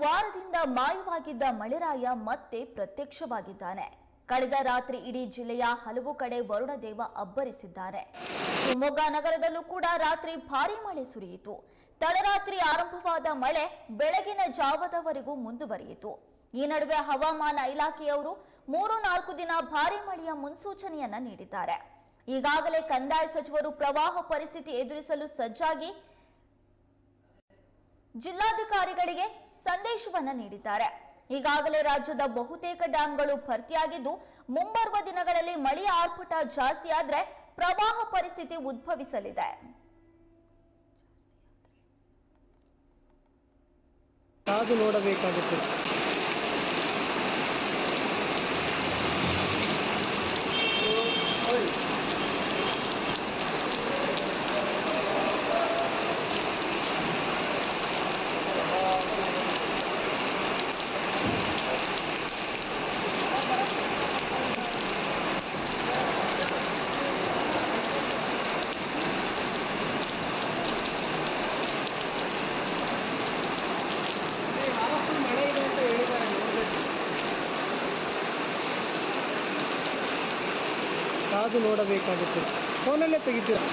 ವಾರದಿಂದ ಮಾಯವಾಗಿದ್ದ ಮಳೆರಾಯ ಮತ್ತೆ ಪ್ರತ್ಯಕ್ಷವಾಗಿದ್ದಾನೆ. ಕಳೆದ ರಾತ್ರಿ ಇಡೀ ಜಿಲ್ಲೆಯ ಹಲವು ಕಡೆ ವರುಣದೇವ ಅಬ್ಬರಿಸಿದ್ದಾರೆ. ಶಿವಮೊಗ್ಗ ನಗರದಲ್ಲೂ ಕೂಡ ರಾತ್ರಿ ಭಾರೀ ಮಳೆ ಸುರಿಯಿತು. ತಡರಾತ್ರಿ ಆರಂಭವಾದ ಮಳೆ ಬೆಳಗಿನ ಜಾವದವರೆಗೂ ಮುಂದುವರಿಯಿತು. ಈ ನಡುವೆ ಹವಾಮಾನ ಇಲಾಖೆಯವರು 3-4 ದಿನ ಭಾರೀ ಮಳೆಯ ಮುನ್ಸೂಚನೆಯನ್ನ ನೀಡಿದ್ದಾರೆ. ಈಗಾಗಲೇ ಕಂದಾಯ ಸಚಿವರು ಪ್ರವಾಹ ಪರಿಸ್ಥಿತಿ ಎದುರಿಸಲು ಸಜ್ಜಾಗಿ ಜಿಲ್ಲಾಧಿಕಾರಿಗಳಿಗೆ ಸಂದೇಶವನ್ನ ನೀಡಿದ್ದಾರೆ. ಈಗಾಗಲೇ ರಾಜ್ಯದ ಬಹುತೇಕ ಡ್ಯಾಂಗಳು ಭರ್ತಿಯಾಗಿದ್ದು, ಮುಂಬರುವ ದಿನಗಳಲ್ಲಿ ಮಳೆಯ ಆರ್ಭಟ ಜಾಸ್ತಿ ಆದರೆ ಪ್ರವಾಹ ಪರಿಸ್ಥಿತಿ ಉದ್ಭವಿಸಲಿದೆ. ಕಾದು ನೋಡಬೇಕಾಗುತ್ತದೆ. ಕಾದು ನೋಡಬೇಕಾಗುತ್ತದೆ. ಫೋನಲ್ಲೇ ತೆಗಿತೀರಾ?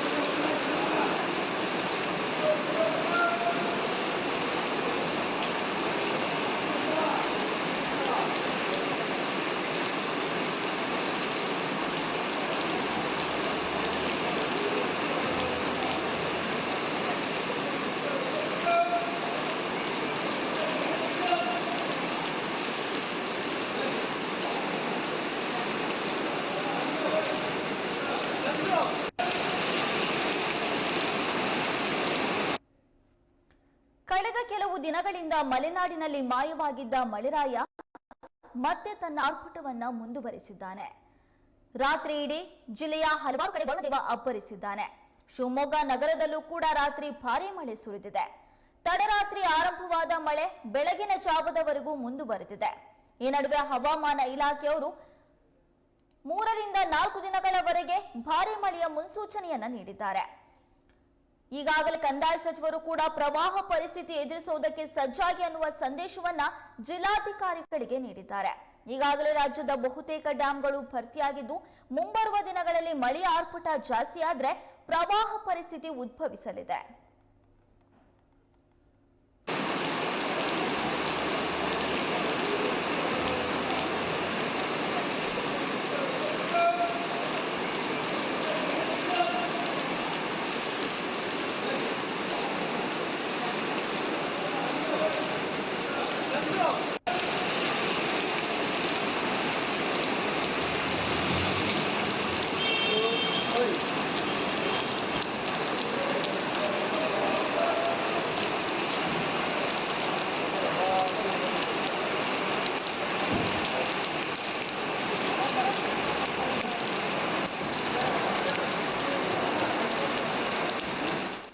ಕಳೆದ ಕೆಲವು ದಿನಗಳಿಂದ ಮಲೆನಾಡಿನಲ್ಲಿ ಮಾಯವಾಗಿದ್ದ ಮಳೆರಾಯ ಮತ್ತೆ ತನ್ನ ಆರ್ಭಟವನ್ನ ಮುಂದುವರಿಸಿದ್ದಾನೆ. ರಾತ್ರಿ ಇಡೀ ಜಿಲ್ಲೆಯ ಹಲವಾರು ಕಡೆ ವರುಣದೇವ ಅಬ್ಬರಿಸಿದ್ದಾನೆ. ಶಿವಮೊಗ್ಗ ನಗರದಲ್ಲೂ ಕೂಡ ರಾತ್ರಿ ಭಾರೀ ಮಳೆ ಸುರಿದಿದೆ. ತಡರಾತ್ರಿ ಆರಂಭವಾದ ಮಳೆ ಬೆಳಗಿನ ಜಾವದವರೆಗೂ ಮುಂದುವರೆದಿದೆ. ಈ ನಡುವೆ ಹವಾಮಾನ ಇಲಾಖೆಯವರು 3-4 ದಿನಗಳವರೆಗೆ ಭಾರೀ ಮಳೆಯ ಮುನ್ಸೂಚನೆಯನ್ನ ನೀಡಿದ್ದಾರೆ. ಈಗಾಗಲೇ ಕಂದಾಯ ಸಚಿವರು ಕೂಡ ಪ್ರವಾಹ ಪರಿಸ್ಥಿತಿ ಎದುರಿಸುವುದಕ್ಕೆ ಸಜ್ಜಾಗಿ ಅನ್ನುವ ಸಂದೇಶವನ್ನ ಜಿಲ್ಲಾಧಿಕಾರಿಗಳಿಗೆ ನೀಡಿದ್ದಾರೆ. ಈಗಾಗಲೇ ರಾಜ್ಯದ ಬಹುತೇಕ ಡ್ಯಾಂಗಳು ಭರ್ತಿಯಾಗಿದ್ದು, ಮುಂಬರುವ ದಿನಗಳಲ್ಲಿ ಮಳೆಯ ಆರ್ಭಟ ಜಾಸ್ತಿ ಆದರೆ ಪ್ರವಾಹ ಪರಿಸ್ಥಿತಿ ಉದ್ಭವಿಸಲಿದೆ.